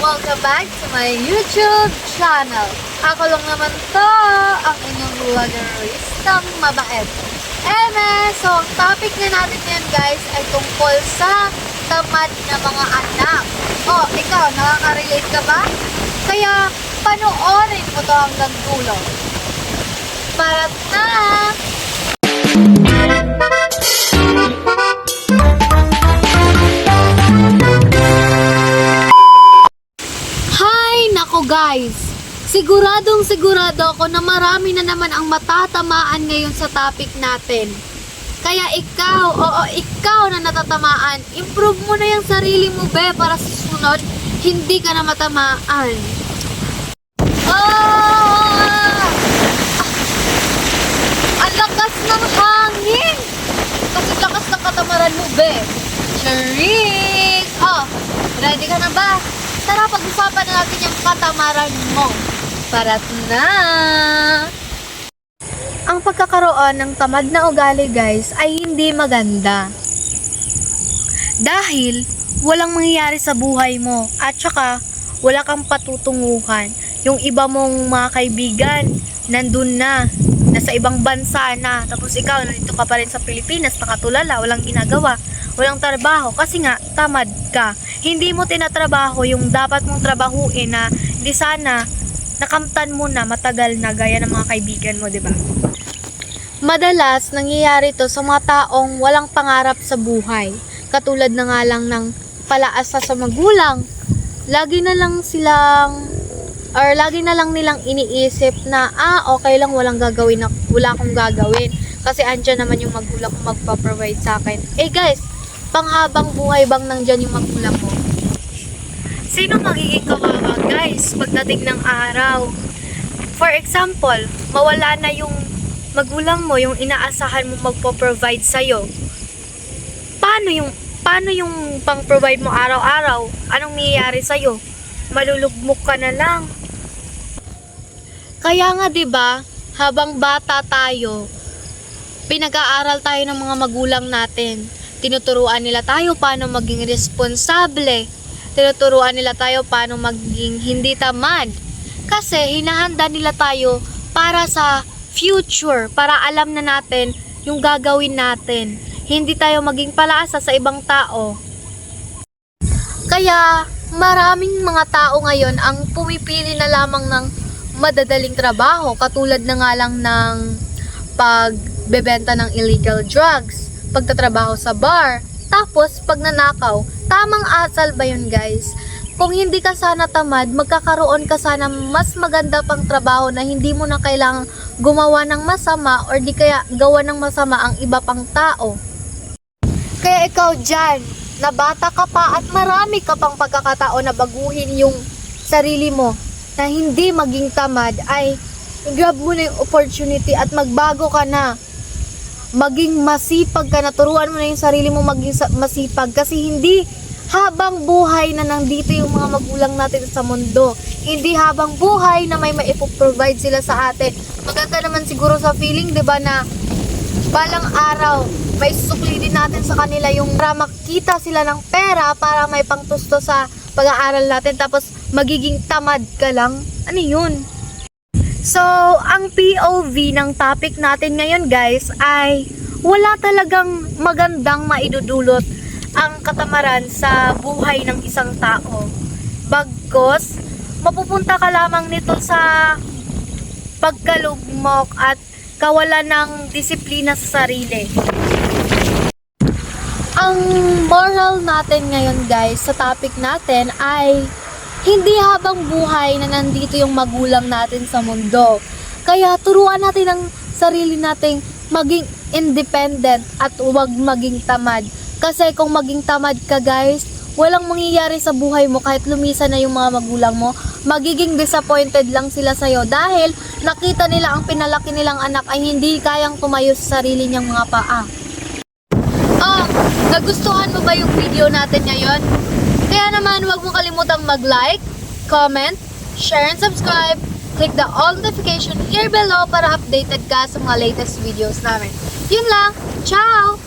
Welcome back to my YouTube channel. Ako lang naman to, ang inyong vloggeristang mabait. So ang topic na natin ngayon guys ay tungkol sa tamad na mga anak. Ikaw, nakaka-relate ka ba? Kaya panoorin mo to hanggang dulo. Para na! Nako guys, sigurado ako na marami na naman ang matatamaan ngayon sa topic natin. Kaya ikaw na natatamaan, improve mo na yung sarili mo be para sa susunod, hindi ka na matamaan. Ang lakas ng hangin! Kasi lakas ng katamaran mo be. Charing! Ready ka na ba? Tara, pag-usapan na natin yung katamaran mo. Parat na! Ang pagkakaroon ng tamad na ugali guys ay hindi maganda. Dahil walang mangyayari sa buhay mo at saka wala kang patutunguhan. Yung iba mong mga kaibigan nandun na, nasa ibang bansa na, tapos ikaw nandito ka pa rin sa Pilipinas, nakatulala, walang ginagawa, walang trabaho kasi nga tamad ka. Hindi mo tinatrabaho yung dapat mong trabahuin na di sana nakamtan mo na matagal na gaya ng mga kaibigan mo, 'di ba? Madalas nangyayari to sa mga taong walang pangarap sa buhay. Katulad na nga lang ng palaasa sa magulang. Lagi na lang nilang iniisip na okay lang, wala akong gagawin kasi andyan naman yung magulang ko magpa-provide sa akin. Guys, panghabang buhay bang nandyan yung magulang mo? Sino magiging kawawa guys pagdating ng araw? For example, mawala na yung magulang mo, yung inaasahan mo magpo-provide sa'yo. Paano yung pang-provide mo araw-araw? Anong nangyayari sa'yo? Malulugmok ka na lang. Kaya nga 'di ba, habang bata tayo, pinag-aaral tayo ng mga magulang natin. Tinuturuan nila tayo paano maging responsable. Tinuturuan nila tayo paano maging hindi tamad. Kasi hinahanda nila tayo para sa future, para alam na natin yung gagawin natin. Hindi tayo maging palaasa sa ibang tao. Kaya maraming mga tao ngayon ang pumipili na lamang ng madadaling trabaho, katulad na nga lang ng pagbebenta ng illegal drugs, pagtatrabaho sa bar, tapos pagnanakaw. Tamang asal ba yun guys? Kung hindi ka sana tamad, magkakaroon ka sana mas maganda pang trabaho na hindi mo na kailangang gumawa ng masama or di kaya gawa ng masama ang iba pang tao. Kaya ikaw dyan, na bata ka pa at marami ka pang pagkakataon na baguhin yung sarili mo na hindi maging tamad, ay grab mo na yung opportunity at magbago ka na. Maging masipag ka na, turuan mo na yung sarili mo maging masipag kasi hindi habang buhay na nandito yung mga magulang natin sa mundo. Hindi habang buhay na may maipoprovide sila sa atin. Maganda naman siguro sa feeling, 'di ba, na balang araw may susukli din natin sa kanila yung para makita sila ng pera para may pangtusto sa pag-aaral natin, tapos magiging tamad ka lang. Ano yun? So, ang POV ng topic natin ngayon guys ay wala talagang magandang maidudulot ang katamaran sa buhay ng isang tao. Bagkus, mapupunta ka lamang nito sa pagkalugmok at kawalan ng disiplina sa sarili. Ang moral natin ngayon guys sa topic natin ay hindi habang buhay na nandito yung magulang natin sa mundo. Kaya turuan natin ang sarili nating maging independent at huwag maging tamad. Kasi kung maging tamad ka guys, walang mangyayari sa buhay mo kahit lumisan na yung mga magulang mo. Magiging disappointed lang sila sa'yo dahil nakita nila ang pinalaki nilang anak ay hindi kayang tumayo sa sarili niyang mga paa. Nagustuhan mo ba yung video natin ngayon? Kaya naman huwag mo kalimutang mag-like, comment, share, and subscribe. Click the all notification here below para updated ka sa mga latest videos namin. Yun lang! Ciao!